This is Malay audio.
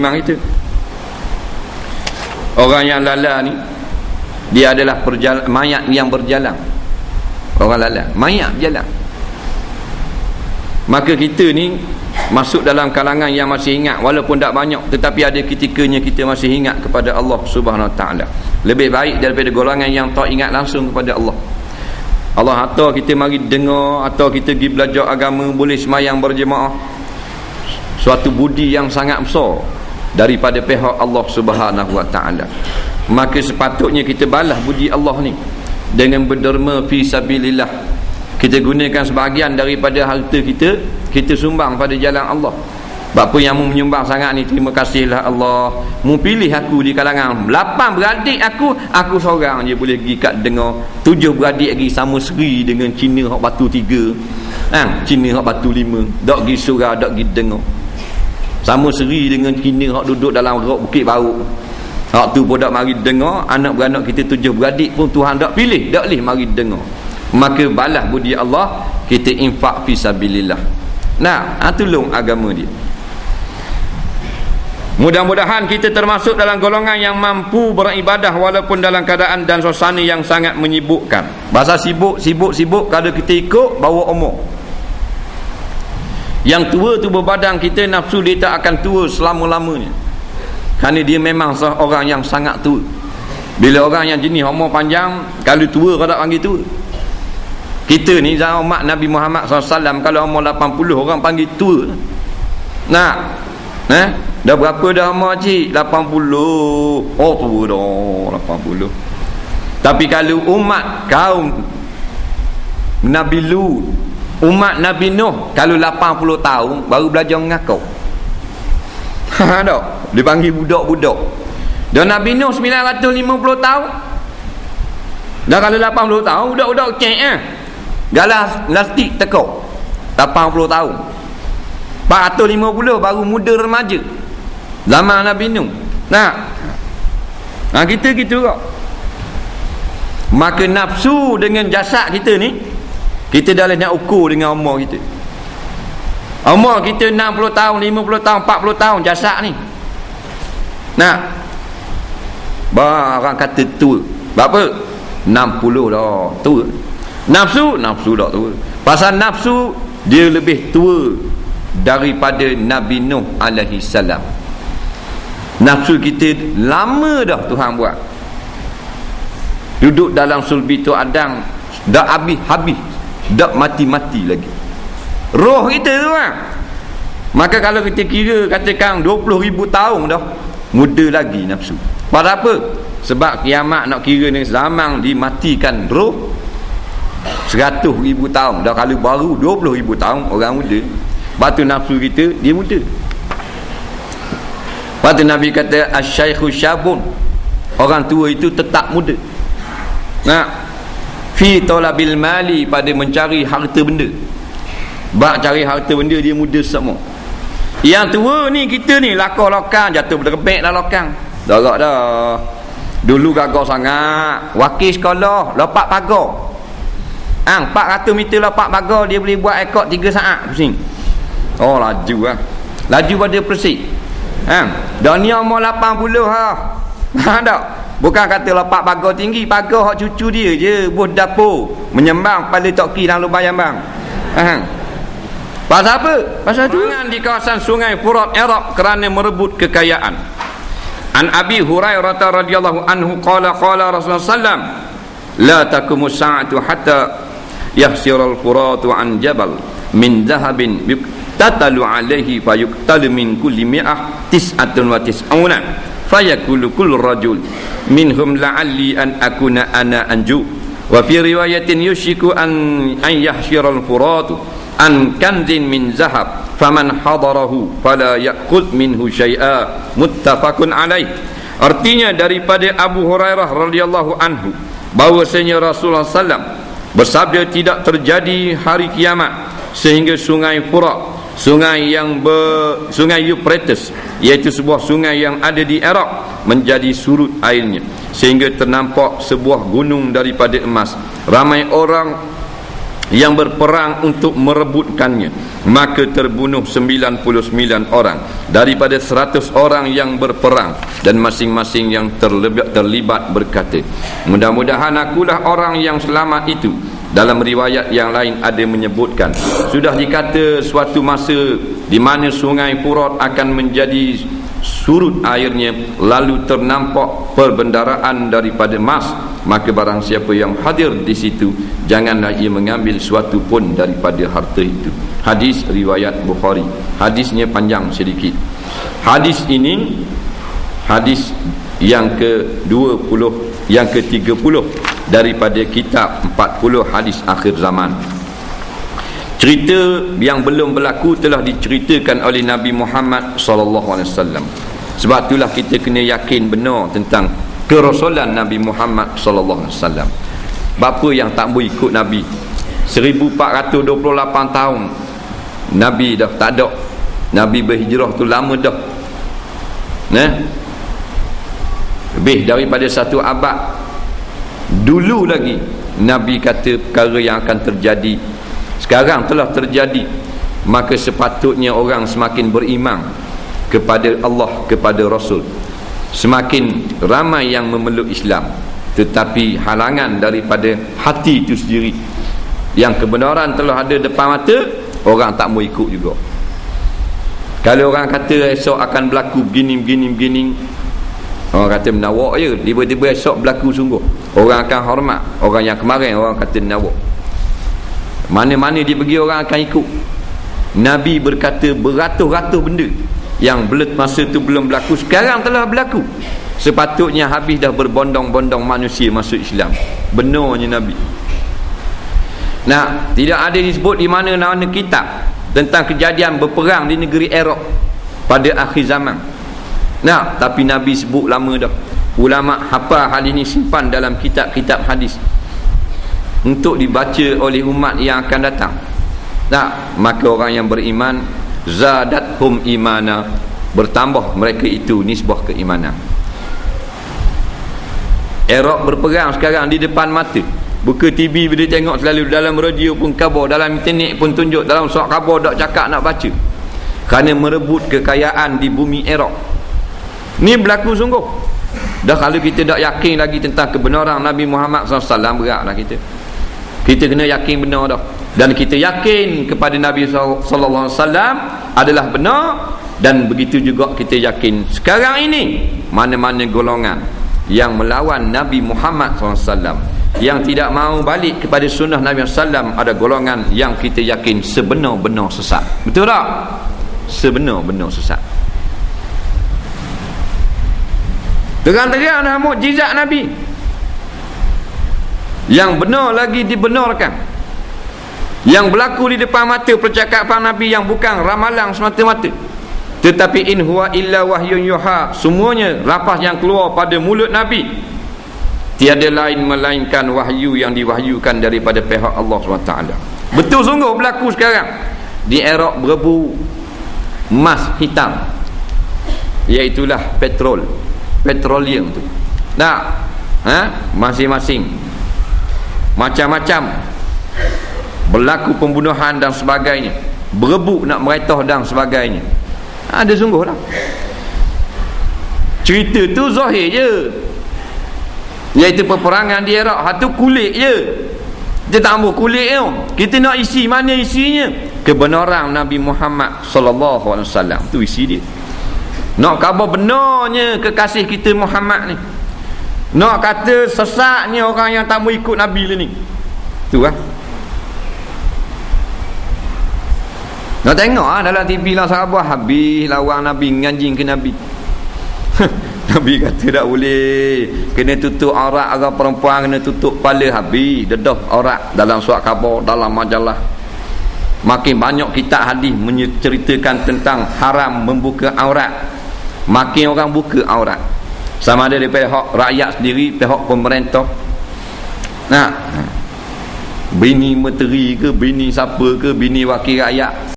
iman kita. Orang yang lala ni, dia adalah mayat yang berjalan. Orang lala, mayat berjalan. Maka kita ni masuk dalam kalangan yang masih ingat, walaupun tak banyak, tetapi ada ketikanya kita masih ingat kepada Allah Subhanahu Wa Taala. Lebih baik daripada golongan yang tak ingat langsung kepada Allah. Allah atau kita mari dengar, atau kita pergi belajar agama, boleh semayang berjemaah, suatu budi yang sangat besar daripada pihak Allah Subhanahu Wa Taala. Maka sepatutnya kita balas budi Allah ni dengan berderma fi sabilillah. Kita gunakan sebahagian daripada harta kita, kita sumbang pada jalan Allah. Bapa yang mu menyumbang sangat ni, terima kasihlah Allah. Mu pilih aku di kalangan 8 beradik aku seorang je boleh pergi kat dengar. 7 beradik lagi sama seri dengan Cina hak batu 3. Cina hak batu 5. Dak pergi surau, dak pergi dengar. Sama seri dengan Cina hak duduk dalam rok Bukit Baru. Hak tu pun dak mari dengar. Anak beranak kita 7 beradik pun Tuhan dak pilih, dak leh mari dengar. Maka balas budi Allah, kita infak fi sabilillah. Tolong agama dia. Mudah-mudahan kita termasuk dalam golongan yang mampu beribadah walaupun dalam keadaan dan suasana yang sangat menyibukkan. Bahasa sibuk kalau kita ikut bawa umur. Yang tua tu berbadan kita, nafsu dia tak akan tua selama-lamanya. Kerana dia memang orang yang sangat tua. Bila orang yang jenis umur panjang, kalau tua kau tak panggil tua. Kita ni zaman umat Nabi Muhammad SAW, kalau umur 80 orang panggil tua. Dah berapa dah umur cik? 80. Oh tua dah 80. Tapi kalau umat kaum Nabi Lut, umat Nabi Nuh, kalau 80 tahun baru belajar mengaku. Tak, dia panggil budak-budak. Dan Nabi Nuh 950 tahun. Dah kalau 80 tahun budak-budak cek galah lastik tekuk 80 tahun. 450 baru muda remaja zaman Nabi Nuh. Kita gitu kok. Maka nafsu dengan jasad kita ni, kita dah nak ukur dengan umur kita. Umur kita 60 tahun, 50 tahun, 40 tahun jasad ni. Orang kata tua. Berapa? 60 dah tua. Nafsu dah tua. Pasal nafsu dia lebih tua daripada Nabi Nuh alaihi salam. Nafsu kita lama dah Tuhan buat. Duduk dalam sulbi tu Adam, dah habis, dah mati-mati lagi. Roh kita tu Maka kalau kita kira katakan 20,000 tahun dah, muda lagi nafsu. Pada apa? Sebab kiamat nak kira ni zaman dimatikan roh 100,000 tahun. Dah kalau baru 20,000 tahun orang muda. Batu nafsu kita dia muda. Batu Nabi kata asy-syaikhu syabun, orang tua itu tetap muda. Fi talabil mali, pada mencari harta benda. Bak cari harta benda dia muda semua. Yang tua ni kita ni lakah lokang, jatuh berderbek dah lokang. Dah. Dulu gagah sangat, wakil sekolah lopak pagar. 400 meter lopak pagar dia boleh buat ekor 3 saat pusing. Oh laju laju pada persik. Dah ni umur 80 tak. Bukan kata lopak pagar tinggi, pagar hak cucu dia je buh dapur menyembang pada toki dalam lubang bang. Pasal apa? Pasal tu di kawasan sungai Furat Iraq kerana merebut kekayaan. An Abi Hurairah radhiyallahu anhu qala Rasulullah sallam, la taqumu sa'atu hatta yahsirul furatu an jabal min dhahabin tatalu alaihi fayuqtalu min kulli mi'ah tis'atun wa tis'una fayaqulu kullu rajul minhum la'alli an akuna ana anju wa fi riwayatin yushiku an yahsirul furatu an kanzin min zahab faman hadarahu fala ya'khudh minhu syai'a muttafaqun alaih. Artinya daripada Abu Hurairah radhiyallahu anhu bahwasanya Rasulullah sallam bersabda, tidak terjadi hari kiamat sehingga sungai Furat, sungai Euphrates, iaitu sebuah sungai yang ada di Iraq, menjadi surut airnya sehingga ternampak sebuah gunung daripada emas. Ramai orang yang berperang untuk merebutkannya, maka terbunuh 99 orang daripada 100 orang yang berperang, dan masing-masing yang terlibat berkata, mudah-mudahan akulah orang yang selamat itu. Dalam riwayat yang lain ada menyebutkan, sudah dikata suatu masa di mana sungai Furat akan menjadi surut airnya, lalu ternampak perbendaraan daripada emas, maka barang siapa yang hadir di situ, janganlah ia mengambil suatu pun daripada harta itu. Hadis riwayat Bukhari. Hadisnya panjang sedikit. Hadis ini hadis yang ke-20, yang ke-30 daripada kitab 40 hadis akhir zaman. Cerita yang belum berlaku telah diceritakan oleh Nabi Muhammad sallallahu alaihi wasallam. Sebab itulah kita kena yakin benar tentang kerasulan Nabi Muhammad sallallahu alaihi wasallam. Bapa yang tak boleh ikut Nabi 1428 tahun Nabi dah tak ada. Nabi berhijrah tu lama dah. Lebih daripada 1 abad. Dulu lagi Nabi kata perkara yang akan terjadi sekarang telah terjadi. Maka sepatutnya orang semakin beriman kepada Allah, kepada Rasul. Semakin ramai yang memeluk Islam, tetapi halangan daripada hati itu sendiri. Yang kebenaran telah ada depan mata, orang tak mau ikut juga. Kalau orang kata esok akan berlaku begini, orang kata menawak je, tiba-tiba esok berlaku sungguh, orang akan hormat. Orang yang kemarin orang kata menawak, mana-mana dia pergi orang akan ikut. Nabi berkata beratus-ratus benda yang masa tu belum berlaku, sekarang telah berlaku. Sepatutnya habis dah berbondong-bondong manusia masuk Islam. Benarnya Nabi. Nah, tidak ada disebut di mana-mana kitab tentang kejadian berperang di negeri Iraq pada akhir zaman. Nah, tapi Nabi sebut lama dah. Ulama hafal hal ini, simpan dalam kitab-kitab hadis untuk dibaca oleh umat yang akan datang. Nah, maka orang yang beriman, zadathum imana, bertambah mereka itu nisbah keimanan. Iraq berperang sekarang di depan mata. Buka TV bila tengok selalu, dalam radio pun khabar, dalam internet pun tunjuk, dalam surat khabar dak cakap nak baca. Kerana merebut kekayaan di bumi Iraq. Ni berlaku sungguh. Dah kalau kita tak yakin lagi tentang kebenaran Nabi Muhammad SAW, beratlah kita. Kita kena yakin benar dah. Dan kita yakin kepada Nabi SAW adalah benar. Dan begitu juga kita yakin sekarang ini mana-mana golongan yang melawan Nabi Muhammad SAW, yang tidak mahu balik kepada sunnah Nabi SAW, ada golongan yang kita yakin sebenar-benar sesat. Betul tak? Sebenar-benar sesat. Terang-terang dah mukjizat Nabi yang benar lagi dibenarkan, yang berlaku di depan mata, percakapan Nabi yang bukan ramalan semata-mata, tetapi in huwa illa wahyun yuha, semuanya lafaz yang keluar pada mulut Nabi, tiada lain melainkan wahyu yang diwahyukan daripada pihak Allah SWT. Betul sungguh berlaku sekarang di Iraq berebu emas hitam, iaitulah petroleum tu. Nah, masing-masing macam-macam berlaku pembunuhan dan sebagainya, berebut nak meretah dan sebagainya. Ada sungguh lah. Cerita tu zahir je, iaitu peperangan di Iraq. Hatu kulit je, kita tak ambil kulit je. Kita nak isi, mana isinya? Kebenaran Nabi Muhammad SAW. Tu isi dia. Nak khabar benarnya kekasih kita Muhammad ni, nak kata sesatnya orang yang tak mau ikut Nabi ni. Tu lah. Nak tengok dalam TV lah sahabat, habis lawan Nabi, nganjing ke Nabi. Nabi kata tak boleh, kena tutup aurat orang perempuan, kena tutup kepala, habis dedah aurat. Dalam surat khabar, dalam majalah, makin banyak kitab hadis menceritakan tentang haram membuka aurat. Makin orang buka aurat, sama ada di pihak rakyat sendiri, pihak pemerintah. Nah, bini menteri ke, bini siapa ke, bini wakil rakyat,